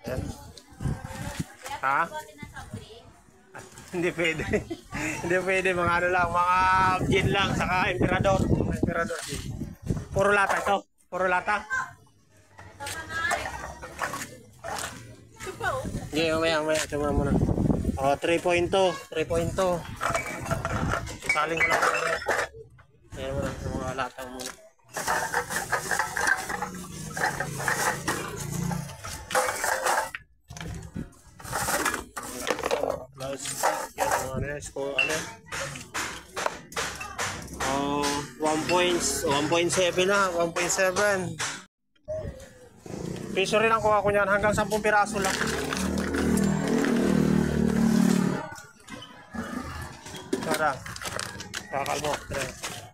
Ayan. Ha? Hindi pwede. Hindi pwede, mga ano lang, mga gin lang, saka emperador. Emperador. Puro lata ito. Puro lata. Hindi, mamaya. Tama muna. 3.2. 3.2. Saling ko lang. Ayan muna, sa mga lata muna. Ano? 1.7 na, 1.7. Piso rin ang kuha ko niyan, hanggang 10 piraso lang. Tara, kakal mo.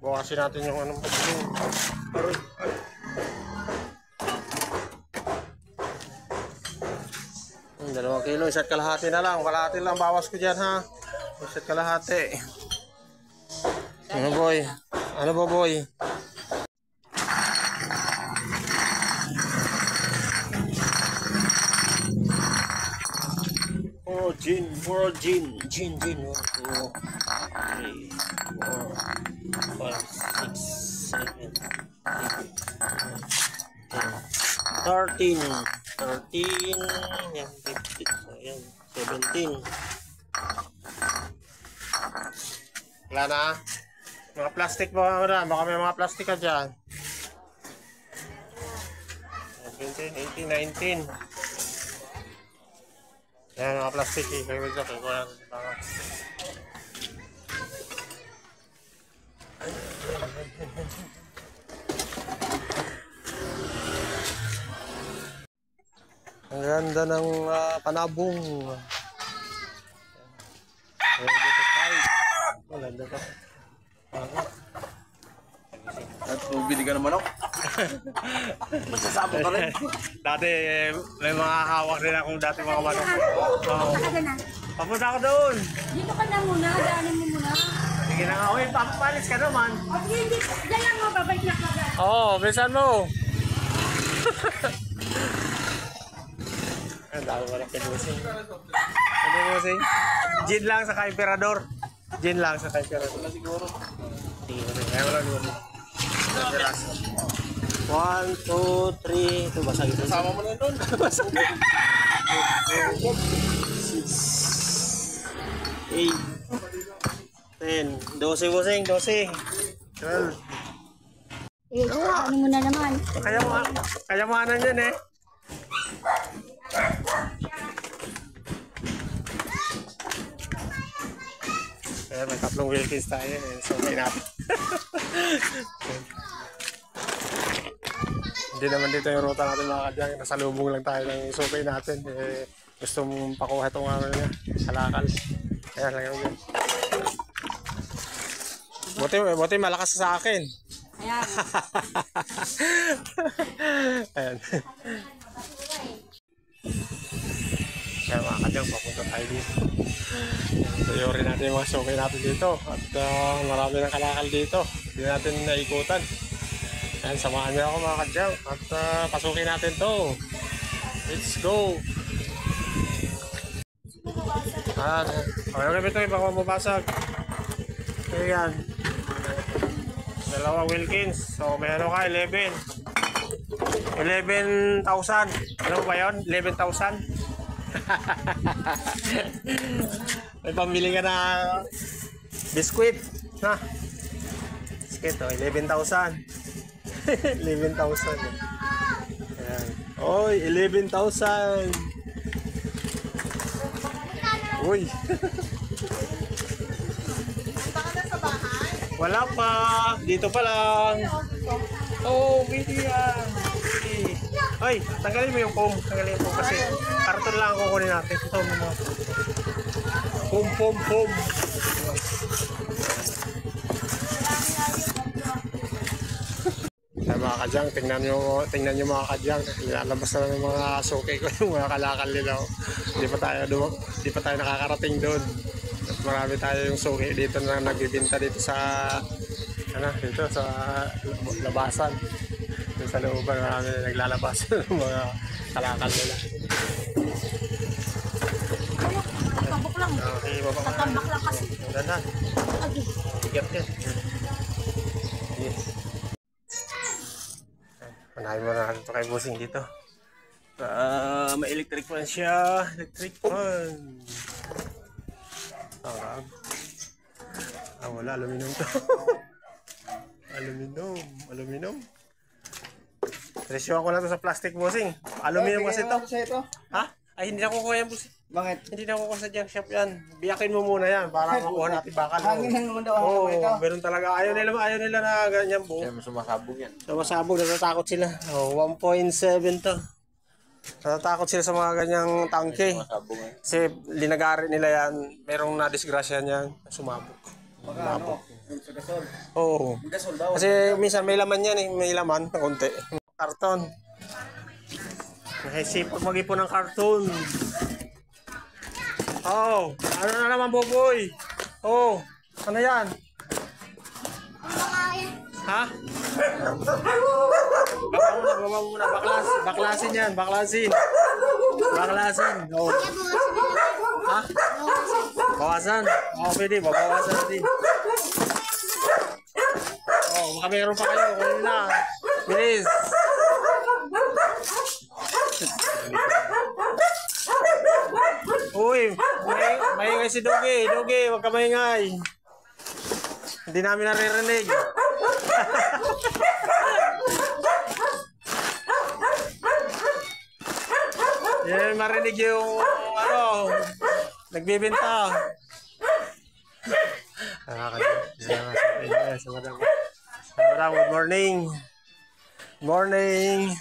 Bukasin natin yung anong pagkain. 2 kilo, isa't kalahati na lang. Kalahati lang bawas ko dyan, ha. Isa't kalahati. Ano boy? Ano ba boy? Gin. 1, 2, 3, 4, 5, 6, 7, 8, 13, yan, 17. Wala na. Mga plastic ba na? Baka may mga plastic ka dyan. 17, 18, 19. Yan, mga plastic eh. Kaya wala ko yan. Ang ganda ng panabong. Ang ganda ka. At bili ka ng manok. Magsasabot ka rin. Dati may mga hawak din akong dati mga manok. Papunta ako doon. Dito ka na muna, daanin mo muna. Sige na nga, uy, papalis ka naman. Hindi, dyan lang mo, babalik na ka. Oo, bilisan mo. Ang dami mo lang pinusing. Pinusing. Gin lang sa emperador. Gin lang sa emperador. Wala siguro. Kaya wala naman. 1, 2, 3. Ito basag ito. Kasama mo na doon. Basag. 6, 8, 10. 12 busing, 12. 12. Ano mo na naman? Kaya mo anan yan eh. Kaya may 3 Wilkins tayo eh. So may natin. Hindi naman dito yung ruta natin mga kadyang. Nasalubong lang tayo ng sukay natin. Eh, gusto mong pakuha itong ano niya. Kalakal. Kaya lang yun. Buti malakas sa akin. Ayan. Ayan. Kaya mga kadyang, papunta tayo dito. Tuyorin natin yung mga sukay natin dito. At marami ng kalakal dito. Hindi natin naikutan. Ayan, samahan niyo ako mga kadyang. At pasukin natin to. Let's go! Ayan. Okay, ito yung baka mabasag. Ayan. 2 Wilkins. So, may ano ka, 11. 11,000. Ano ba yun? 11,000? May pambili ka na biskuit. Ha? Biskuit, oh, 11,000. 11,000. Ayan. Oy, 11,000. Uy. Wala pa. Dito pa lang. Oh, media. Ay, tanggalin mo yung foam. Tanggalin mo kasi karton lang ang kukunin natin. Ito mo. Foam. Ay, mga kadyang, tingnan nyo mga kadyang. Nilalabas na ng mga suki ko yung mga kalakal nila. Hindi pa tayo nakakarating doon. At marami tayo yung suki dito na nagbibinta dito sa dito sa labasan. Dito sa looban marami naglalabas ng mga kalakal nila. lang. Okay, baba ka na. Tatambak lang kasi. Dandan. Agi. Bigat yan. Yes. Manahin mo na natin ito kay Busing dito. May electric fan siya. Electric fan. Wala. Aluminum to. Aluminum. Presyohan ko na to sa plastic, Busing. Aluminum kasi to. Ha? Ay, hindi na kukuha yan, Busing. Bakit? Hindi na kukuha sa junk shop yan. Biyakin mo muna yan para makuha natin bakal. Hangin lang naman daw. Oo, meron talaga. Ayaw nila na ganyan buo. Kaya sumasabog yan. Sumasabog, natatakot sila. 1.7 to. Natatakot sila sa mga ganyang tangke. Sumasabog yan. Kasi linagari nila yan. Merong nadisgrasya niyan. Sumabog. Baka ano? Sa gasol. Oo. Gasol daw. Kasi minsan may laman yan eh. May laman na konti. Karton. Naisipag mag-ipon ng karton. Oh, ano na naman, Boboy? Oh, ano yan? Ha? Baba muna. Baklasin yan, baklasin. Oh. Ha? Bawasan? Oo, pwede, babawasan natin. Oh, baka meron pa kayo. Kunin na. Bilis. Uy, maingay si Doge. Doge, wag ka maingay. Hindi namin naririnig. Yan, marinig yung ano, nagbibenta. Good morning. Morning.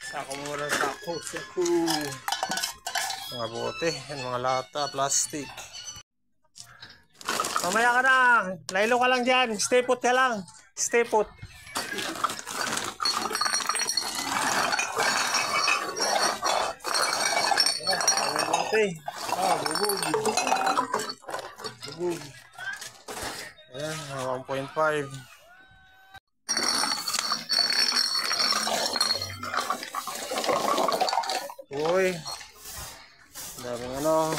Sako. Mga bote, mga lata, plastic. Mamaya ka na. Laylo ka lang dyan. Stay put ka lang. Stay put. Mga bote. Bubog. Ayan, 1.5. Uy, daming ano,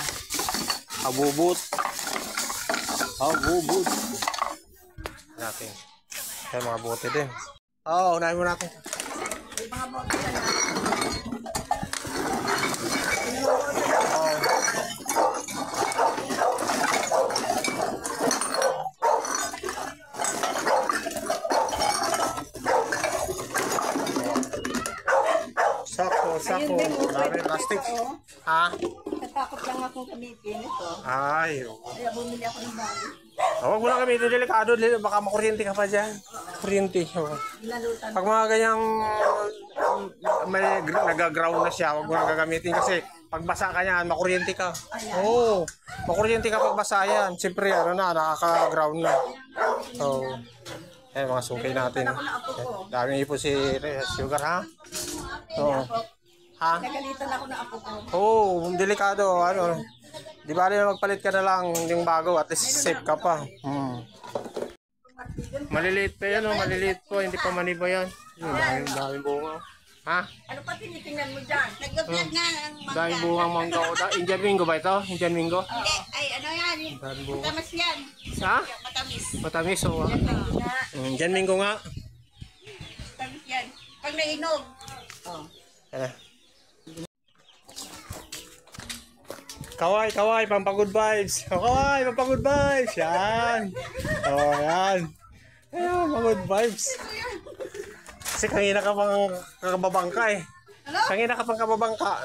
abubot natin. Kaya mga bote din. Oo, unahin mo natin. Mga bote na lang. Sako. Marami plastic. Ha? Natakot lang akong gamitin ito. Ay, Kaya bumili ako ng bago. huwag mo lang gamitin, delikado. Baka makuryente ka pa dyan. Kuryente. Inalutan. Pag mga ganyang may nagaground na siya, huwag mo lang gagamitin kasi pag basa ka yan, makuryente ka. Oo, makuryente ka pag basa yan. Siyempre, ano na, nakaka-ground na. So, mga sukay natin. Daming ipon si Sugar, ha? Oo. Ha? Nagalitan ako ng apo ko. Oo, delikado. Ano, di ba rin magpalit ka na lang yung bago at least safe ka pa. Maliliit pa yan, maliliit po. Hindi pa maniba yan. Daming bunga. Ha? Ano pa tinitingnan mo dyan? Nag-vlog nga ng mangga. Daming bungang mangga. Indian Mingo ba ito? Indian Mingo? Hindi, ay ano yan? Daming bunga. Matamis yan. Ha? Matamis. Matamis o. Indian Mingo nga. Matamis yan. Pag nainog. Kaway, pampagod vibes. Kaway, pampagod vibes. Yan. Yan. Ayan, pampagod vibes. Kasi kanina ka pang kababangka eh. Kanina ka pang kababangka.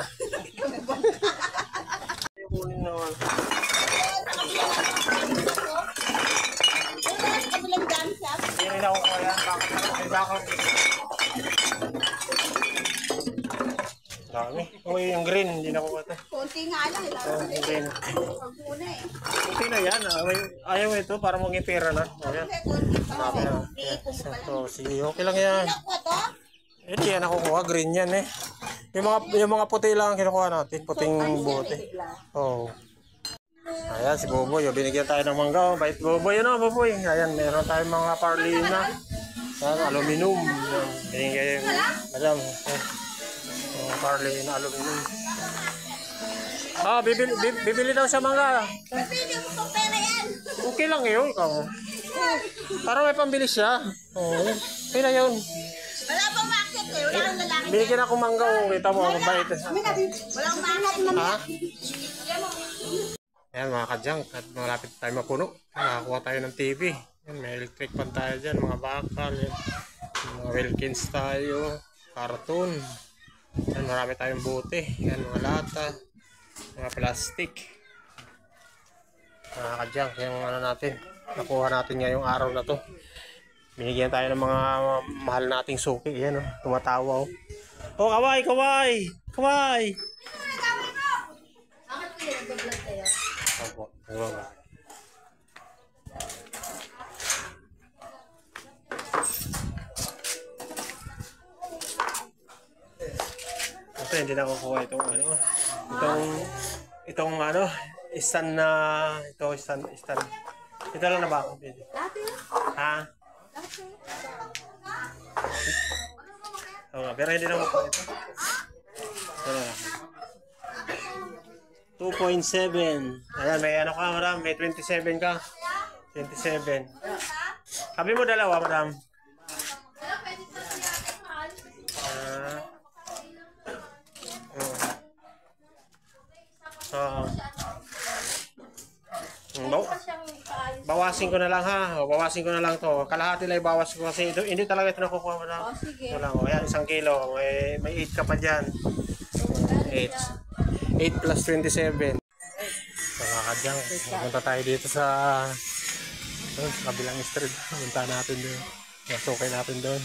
Kunin naman. Kabilang dyan siya. Hindi rin ako kaya. Bakit? Dami. Uy, yung green, hindi na ko ito. Konti nga lang. Yung green. Pag muna eh. Okay na yan. Ayaw ito para maging pera na. Ayan. Konti pa Dami na. lang. Iipon mo pa lang. So, sige, okay lang yan. Ilang ko to? Hindi yan nakukuha. Green yan eh. Yung mga puti lang kinukuha natin. Puting bote. Oo. Ayan, si Boboy. Binigyan tayo ng mangga. Bait Boboy. Ano, Boboy? Ayan, meron tayong mga parlina. Yan, aluminum. Yan, binigay yung madam. Carly na aluminum. Bibili daw siya mangga. Pwede mo kung pera yan. Okay lang yun. Para may pambili siya. Oo. Okay na yun. Wala pang market eh. Wala kang lalaki. Binigyan ako mangga. Kita mo, mabait. Wala kang market. Ha? Ayan mga kadyang, at malapit tayo mapuno. Nakakuha tayo ng TV. Yan, may electric pan tayo dyan, mga bakal. Yan. Mga Wilkins tayo. Karton. Yan, marami tayong bote. Yan, mga lata. Mga plastic. Mga kadyang, yung ano natin. Nakuha natin ngayong araw na to. Binigyan tayo ng mga mahal nating suki. Yan o, tumatawa o. Oh, kaway, kaway! Kaway! Bakit ko yung nag-vlog kayo? Opo, nagbawa. Ito, hindi na kukuha itong ano. Itong ano, stand na, ito, stand. Ito lang na ba ako? Dati yun. Ha? Dati. Oo nga, pero hindi na kukuha ito. Ito na lang. 2.7. Ayan, may ano ka, madam? May 27 ka. 27. Sabi mo dalawa, madam. Bawasin ko na lang ha. Bawasin ko na lang to. Kalahati lang ibawas ko kasi ito, hindi talaga ito nakukuha mo na. Sige. Ito lang. Ayan, 1 kilo. May 8 ka pa dyan. 8 plus 27. Mga kadyang, pumunta tayo dito sa kabilang street. Pumunta natin doon. Masukay natin doon.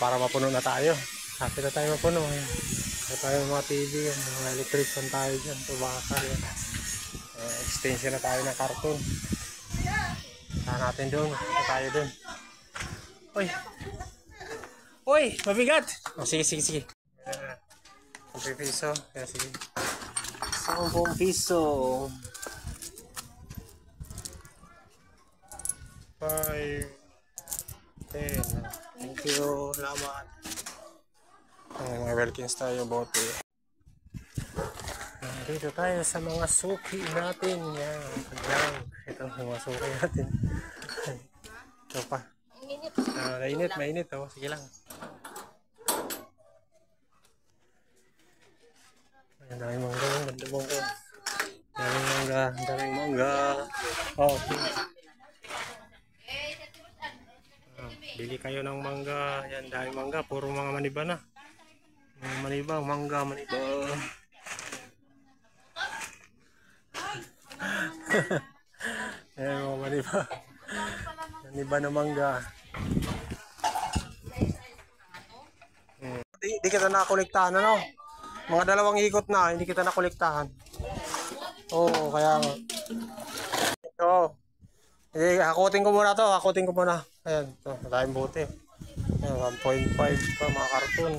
Para mapuno na tayo. Happy na tayo mapuno. Ito tayo mga TV. Mga electric fan tayo dyan. Ito bakal yan. Extension na tayo ng karton. Saan natin doon? Ito tayo doon. Uy! Uy! Mabigat! Oh, sige. 10 piso. Kaya sige. 10 piso. 5. 10. Thank you. Salamat. Mga Wilkins tayo bote. Dito tayo sa mga suki natin. Yan. Ito ang mga suki natin. Ito pa. Mainit. Oh. Sige lang. Ang daming mangga. Daming mangga. Oh, okay. Bili kayo ng mangga. Yan, daming mangga. Puro mga maniba na. Mga maniba, mangga, maniba. Ayan mga maniba. Maniba na mangga. Di kita nakolektahan, ano? Mga 2 ikot na, hindi kita nakolektahan. Oo, kaya nga. Oo. Hakutin ko muna to, Ayan, ito, maraming bote. Ayan, 1.5 pa, mga karton.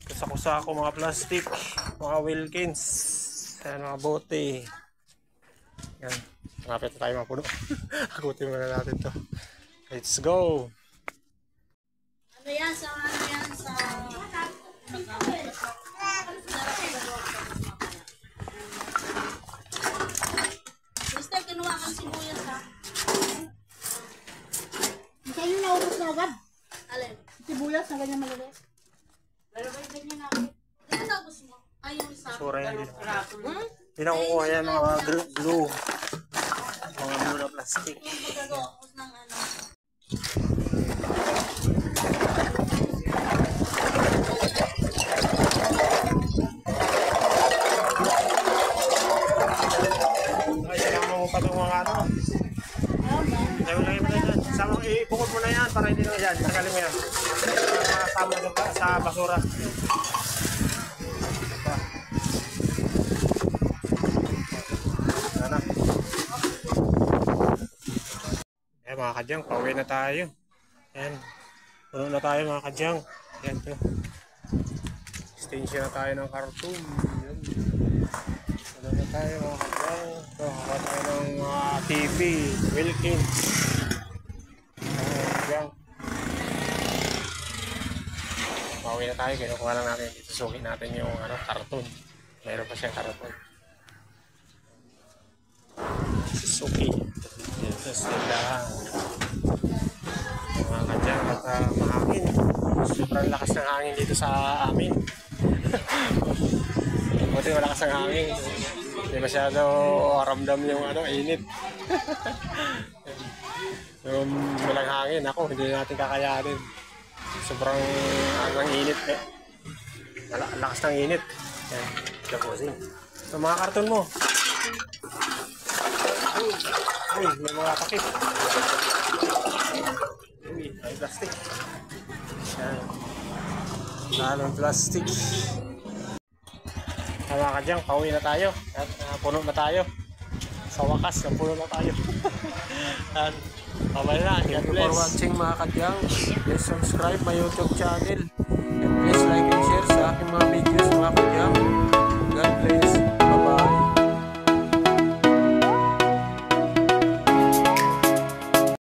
Kusa-kusa ako, mga plastic, mga Wilkins. Ayan, mga bote. Ayan, malapit na tayo mapuno. Hakutin muna natin to. Let's go! Ano yan sa... Mister, kinuha kang sibuyas ha? Sa'yo naubos na agad. Alin? Sibuyas na ganyan maliliit. Pero may ganyan ako. Ano naubos mo? Ay, yung isa. Sura yan din. Hindi na kukuha yan mga glue. Mga glue na plastic. Yung pagkagawa ko ng ano. Ay, sinama mo pa itong mga ano. Tayo lang mo na yan. Ipukod mo na yan para hindi na yan. Tagalin mo yan. Sama sa basura. Yan na. Ayan mga kadyang, pauwi na tayo. Ayan. Puno na tayo mga kadyang. Ayan to. Extension na tayo ng karton. Ayan. Puno na tayo mga kadyang. Ito, hawa tayo ng TV, Wilkins. Ayan. na tayo. Kinukuha lang natin dito. Suki natin yung karton. Meron pa siyang karton. Suzuki. Dito sa tindahan. Mga kadyang at mahangin. Sobrang lakas ng hangin dito sa amin. Buti malakas ang hangin. Hindi masyado ramdam yung init. Yung walang hangin, ako, hindi natin kakayanin. Sobrang ang init eh. Lakas ng init. Yan, tapusin. So mga karton mo. Uy, may mga takip. Uy, may plastic. Yan. Lalong plastic. Mga kadyang, pauwi na tayo. At puno na tayo. Sa wakas, puno na tayo. At bye na. Thank you for watching mga kadyang. Please subscribe my YouTube channel. And please like and share sa aking mga videos mga kadyang.